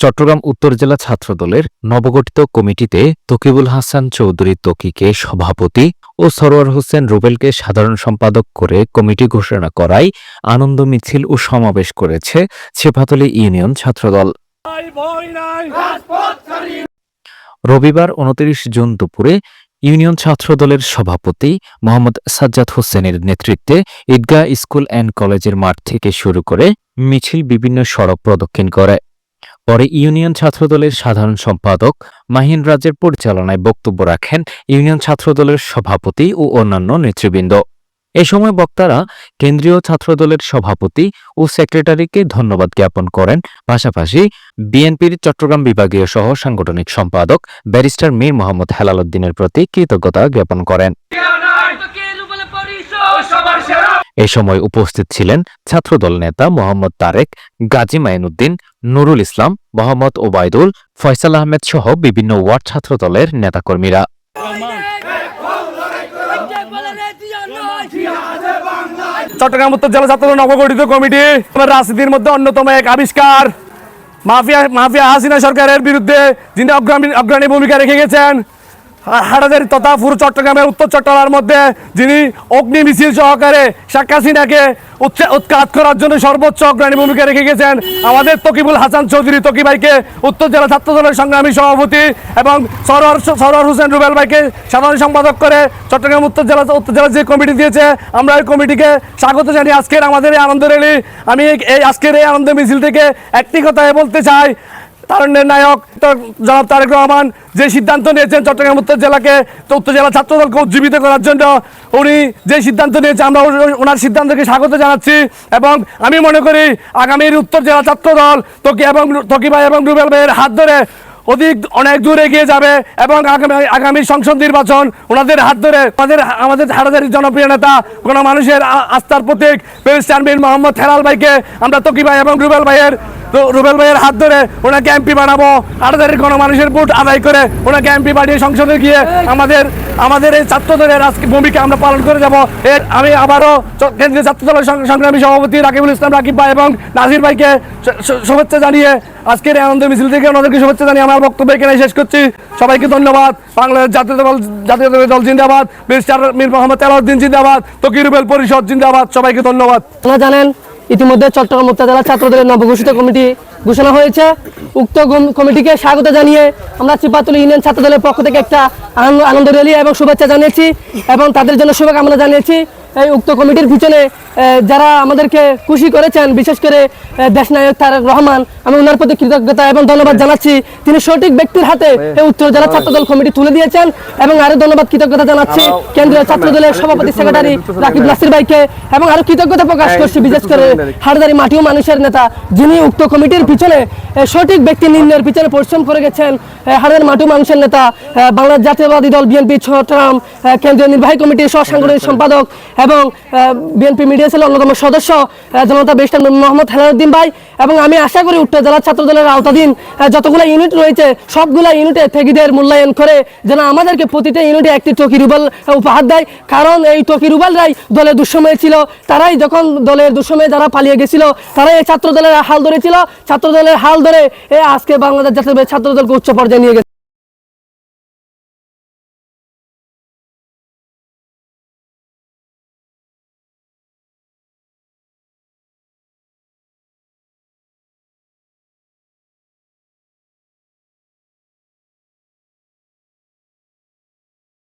চট্টগ্রাম উত্তর জেলা ছাত্রদলের নবগঠিত কমিটিতে তকিবুল হাসান চৌধুরী তকিকে সভাপতি ও সরোয়ার হোসেন রুবেলকে সাধারণ সম্পাদক করে কমিটি ঘোষণা করায় আনন্দ মিছিল ও সমাবেশ করেছে ছেপাতলী ইউনিয়ন ছাত্রদল। রবিবার ২৯ জুন দুপুরে ইউনিয়ন ছাত্রদলের সভাপতি মোহাম্মদ সাজ্জাদ হোসেনের নেতৃত্বে ঈদগাহ স্কুল অ্যান্ড কলেজের মাঠ থেকে শুরু করে মিছিল বিভিন্ন সড়ক প্রদক্ষিণ করে। পরে ইউনিয়ন ছাত্রদলের সাধারণ সম্পাদক মাহিন রাজের পরিচালনায় বক্তব্য রাখেন ইউনিয়ন ছাত্রদলের সভাপতি ও অন্যান্য নেতৃবৃন্দ। এ সময় বক্তারা কেন্দ্রীয় ছাত্রদলের সভাপতি ও সেক্রেটারিকে ধন্যবাদ জ্ঞাপন করেন। পাশাপাশি বিএনপির চট্টগ্রাম বিভাগীয় সহ সাংগঠনিক সম্পাদক ব্যারিস্টার মীর মোহাম্মদ হেলাল উদ্দিনের প্রতি কৃতজ্ঞতা জ্ঞাপন করেন। এ সময় উপস্থিত ছিলেন ছাত্রদল নেতা মোহাম্মদ তারেক, গাজী মাইনুদ্দিন, নুরুল ইসলাম, মোহাম্মদ ওবায়দুল, ফয়সাল আহমেদ সহ বিভিন্ন ওয়ার্ড ছাত্রদলের নেতাকর্মীরা। চট্টগ্রাম উত্তর জেলা ছাত্রদল নবগঠিত কমিটি রাজনীতির মধ্যে অন্যতম এক আবিষ্কার। মাফিয়া হাসিনা সরকারের বিরুদ্ধে যিনি অগ্রণী ভূমিকা রেখে গেছেন, হাটাজারি তথা পুরো চট্টগ্রামের উত্তর চট্টগ্রামের মধ্যে যিনি অগ্নি মিছিল সহকারে শেখ হাসিনাকে উৎখাত করার জন্য সর্বোচ্চ অগ্রণী ভূমিকা রেখে গেছেন আমাদের তকিবুল হাসান চৌধুরী তকি ভাইকে উত্তর জেলা ছাত্রদলের সংগ্রামী সভাপতি এবং সরোয়ার হোসেন রুবেল ভাইকে সাধারণ সম্পাদক করে চট্টগ্রাম উত্তর জেলা যে কমিটি দিয়েছে, আমরা এই কমিটিকে স্বাগত জানিয়ে আজকের আমাদের এই আনন্দ র্যালি, আমি আজকের এই আনন্দ মিছিল থেকে একটি কথাই বলতে চাই, তারুণ্যের নায়ক জনাব তারেক রহমান যে সিদ্ধান্ত নিয়েছেন চট্টগ্রাম উত্তর জেলা ছাত্রদলকে উজ্জীবিত করার জন্য, উনি যে সিদ্ধান্ত নিয়েছে আমরা ওনার সিদ্ধান্তকে স্বাগত জানাচ্ছি। এবং আমি মনে করি আগামীর উত্তর জেলা ছাত্রদল তকি ভাই এবং রুবেল ভাইয়ের হাত ধরে অনেক দূর এগিয়ে যাবে এবং আগামী সংসদ নির্বাচন ওনাদের হাত ধরে আমাদের হাটাজারির জনপ্রিয় নেতা কোনো মানুষের আস্থার প্রতীক ব্যারিস্টার মীর মোহাম্মদ হেলাল ভাইকে আমরা তকি ভাই এবং রুবেল ভাইয়ের হাত ধরে ওনাকে এমপি বানাবো। হাটাজারির কোনো মানুষের ভোট আদায় করে ওনাকে এমপি বানিয়ে সংসদে গিয়ে আমাদের এই ছাত্রদলের আজকে ভূমিকা আমরা পালন করে যাব। আমি আবারও কেন্দ্রীয় ছাত্রদলের সংগ্রামী সভাপতি রাকিবুল ইসলাম রাকিব ভাই এবং নাজির ভাইকে শুভেচ্ছা জানিয়ে আজকের আনন্দ মিছিল থেকে ওনাদেরকে শুভেচ্ছা জানিয়ে আমার বক্তব্য এখানে শেষ করছি। সবাইকে ধন্যবাদ। বাংলাদেশ জাতীয় দল জিন্দাবাদ, ব্যারিস্টার মীর মোহাম্মদ হেলাল উদ্দিন জিন্দাবাদ, তকি রুবেল পরিষদ জিন্দাবাদ। সবাইকে ধন্যবাদ। আপনারা জানেন ইতিমধ্যে চট্টগ্রাম উত্তর জেলা ছাত্রদলের নবঘোষিত কমিটি ঘোষণা হয়েছে। উক্ত কমিটিকে স্বাগত জানিয়ে আমরা ছেপাতলী ইউনিয়ন ছাত্রদলের পক্ষ থেকে একটা আনন্দ র্যালি এবং শুভেচ্ছা জানিয়েছি এবং তাদের জন্য শুভকামনা জানিয়েছি। এই উক্ত কমিটির পিছনে যারা আমাদেরকে খুশি করেছেন, বিশেষ করে দেশনায়ক তারেক রহমান, আমি ওনার প্রতি কৃতজ্ঞতা এবং ধন্যবাদ জানাচ্ছি। তিনি সঠিক ব্যক্তির হাতে এই উত্তর জেলা ছাত্রদল কমিটি তুলে দিয়েছেন এবং আরো ধন্যবাদ কৃতজ্ঞতা জানাচ্ছি কেন্দ্রীয় ছাত্রদলের সভাপতি সেক্রেটারি রাকিব নাসির ভাইকে এবং আরো কৃতজ্ঞতা প্রকাশ করছি বিশেষ করে হাটাজারি মাটি ও মানুষের নেতা যিনি উক্ত কমিটির পিছনে সঠিক ব্যক্তি নির্ণয়ের পিছনে পরিশ্রম করে গেছেন। হাটাজারি মাটি ও মানুষের নেতা, বাংলাদেশ জাতীয়তাবাদী দল বিএনপি চট্টগ্রাম কেন্দ্রীয় নির্বাহী কমিটির সহ সাংগঠনিক সম্পাদক এবং বিএনপি মিডিয়া সেলের অন্যতম সদস্য জনতা ব্যারিস্টার মোহাম্মদ হেলাল উদ্দিন ভাই। এবং আমি আশা করি উত্তর জেলা ছাত্রদলের আওতাধীন যতগুলো ইউনিট রয়েছে সবগুলা ইউনিটে থেকিদের মূল্যায়ন করে যেন আমাদেরকে প্রতিটা ইউনিটে একটি তকি রুবেল উপহার দেয়। কারণ এই তকি রুবেলরাই দলের দুঃসময়ে ছিল, তারাই যখন দলের দুঃসময়ে যারা পালিয়ে গেছিল তারাই এই ছাত্রদলের হাল ধরেছিল। ছাত্রদলের হাল ধরে আজকে বাংলাদেশ জাতীয় ছাত্রদলকে উচ্চ পর্যায়ে নিয়ে গেছে।